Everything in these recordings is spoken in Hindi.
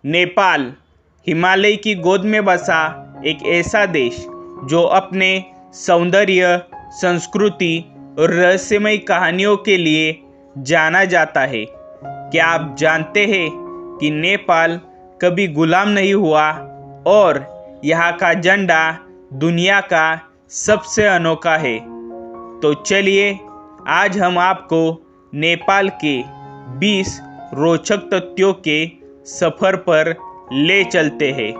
नेपाल हिमालय की गोद में बसा एक ऐसा देश जो अपने सौंदर्य, संस्कृति और रहस्यमय कहानियों के लिए जाना जाता है। क्या आप जानते हैं कि नेपाल कभी गुलाम नहीं हुआ और यहाँ का झंडा दुनिया का सबसे अनोखा है। तो चलिए आज हम आपको नेपाल के 20 रोचक तथ्यों के सफर पर ले चलते हैं।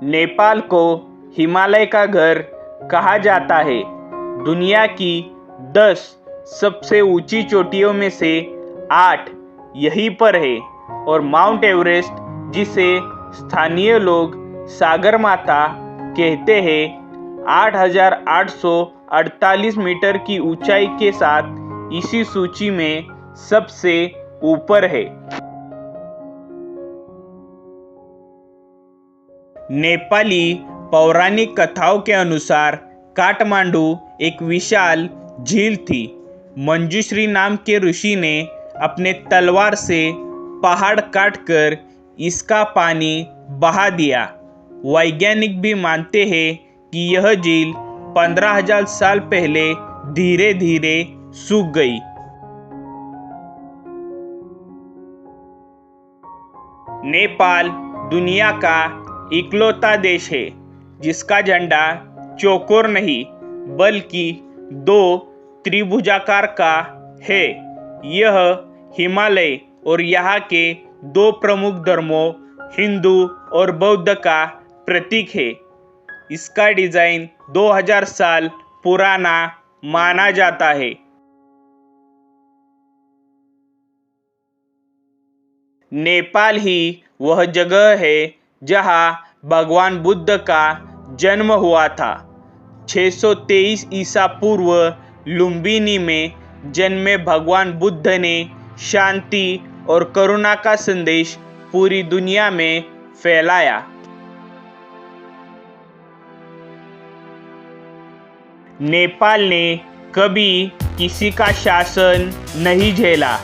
नेपाल को हिमालय का घर कहा जाता है। दुनिया की 10 सबसे ऊंची चोटियों में से 8 यहीं पर है और माउंट एवरेस्ट, जिसे स्थानीय लोग सागर माता कहते हैं, 8,848 मीटर की ऊंचाई के साथ इसी सूची में सबसे ऊपर है। नेपाली पौराणिक कथाओं के अनुसार काठमांडू एक विशाल झील थी। मंजूश्री नाम के ऋषि ने अपने तलवार से पहाड़ काटकर इसका पानी बहा दिया। वैज्ञानिक भी मानते हैं कि यह झील 15,000 साल पहले धीरे धीरे सूख गई। नेपाल दुनिया का इकलौता देश है जिसका झंडा चौकोर नहीं बल्कि 2 त्रिभुजाकार का है। यह हिमालय और यहाँ के 2 प्रमुख धर्मों हिंदू और बौद्ध का प्रतीक है। इसका डिजाइन 2000 साल पुराना माना जाता है। नेपाल ही वह जगह है जहाँ भगवान बुद्ध का जन्म हुआ था। 623 ईसा पूर्व लुम्बिनी में जन्मे भगवान बुद्ध ने शांति और करुणा का संदेश पूरी दुनिया में फैलाया। नेपाल ने कभी किसी का शासन नहीं झेला।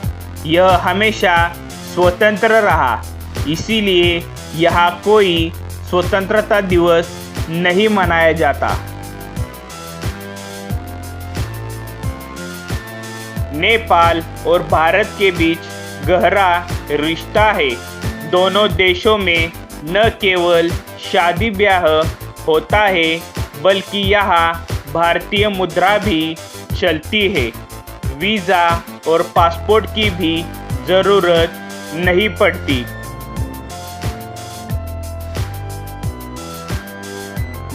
यह हमेशा स्वतंत्र रहा, इसीलिए यहाँ कोई स्वतंत्रता दिवस नहीं मनाया जाता। नेपाल और भारत के बीच गहरा रिश्ता है। दोनों देशों में न केवल शादी ब्याह होता है बल्कि यहाँ भारतीय मुद्रा भी चलती है। वीज़ा और पासपोर्ट की भी ज़रूरत नहीं पड़ती।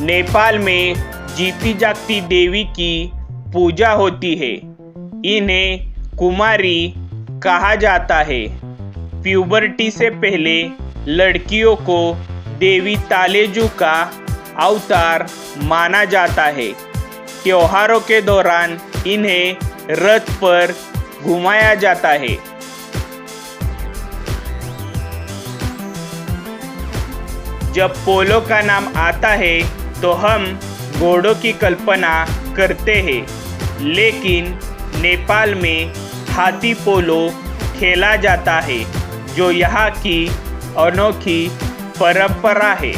नेपाल में जीती जागती देवी की पूजा होती है। इन्हें कुमारी कहा जाता है। प्यूबर्टी से पहले लड़कियों को देवी तालेजू का अवतार माना जाता है। त्योहारों के दौरान इन्हें रथ पर घुमाया जाता है। जब पोलो का नाम आता है तो हम घोड़ों की कल्पना करते हैं, लेकिन नेपाल में हाथी पोलो खेला जाता है जो यहाँ की अनोखी परंपरा है।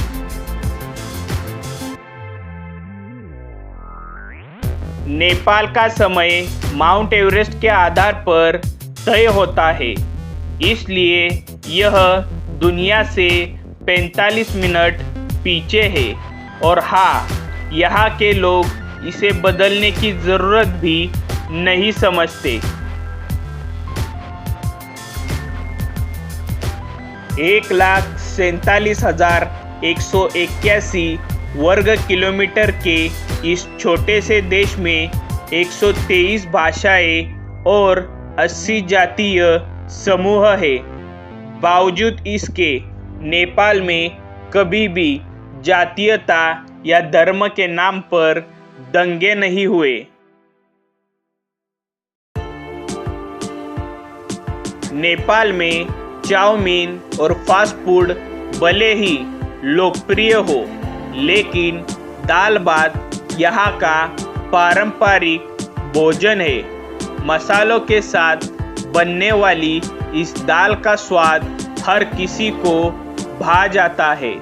नेपाल का समय माउंट एवरेस्ट के आधार पर तय होता है, इसलिए यह दुनिया से 45 मिनट पीछे है। और हाँ, यहाँ के लोग इसे बदलने की ज़रूरत भी नहीं समझते। 1,47,181 वर्ग किलोमीटर के इस छोटे से देश में 123 भाषाएं और 80 जातीय समूह है। बावजूद इसके नेपाल में कभी भी जातीयता या धर्म के नाम पर दंगे नहीं हुए। नेपाल में चाउमीन और फास्ट फूड भले ही लोकप्रिय हो, लेकिन दाल भात यहाँ का पारंपरिक भोजन है। मसालों के साथ बनने वाली इस दाल का स्वाद हर किसी को भा जाता है।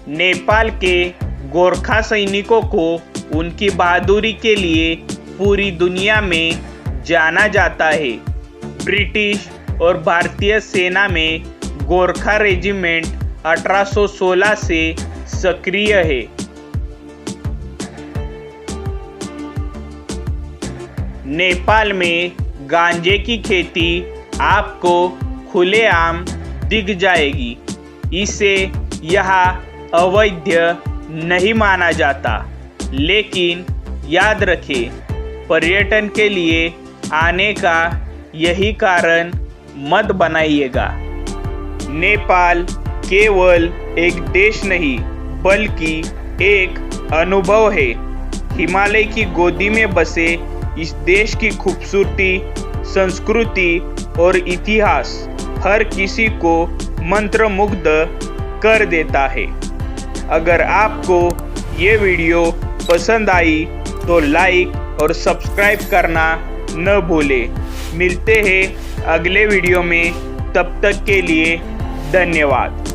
नेपाल के गोरखा सैनिकों को उनकी बहादुरी के लिए पूरी दुनिया में जाना जाता है। ब्रिटिश और भारतीय सेना में गोरखा रेजिमेंट 1816 से सक्रिय है। नेपाल में गांजे की खेती आपको खुलेआम दिख जाएगी। इसे यहाँ अवैध नहीं माना जाता, लेकिन याद रखें, पर्यटन के लिए आने का यही कारण मत बनाइएगा। नेपाल केवल एक देश नहीं, बल्कि एक अनुभव है। हिमालय की गोदी में बसे इस देश की खूबसूरती, संस्कृति और इतिहास हर किसी को मंत्रमुग्ध कर देता है। अगर आपको ये वीडियो पसंद आई तो लाइक और सब्सक्राइब करना न भूलें। मिलते हैं अगले वीडियो में, तब तक के लिए धन्यवाद।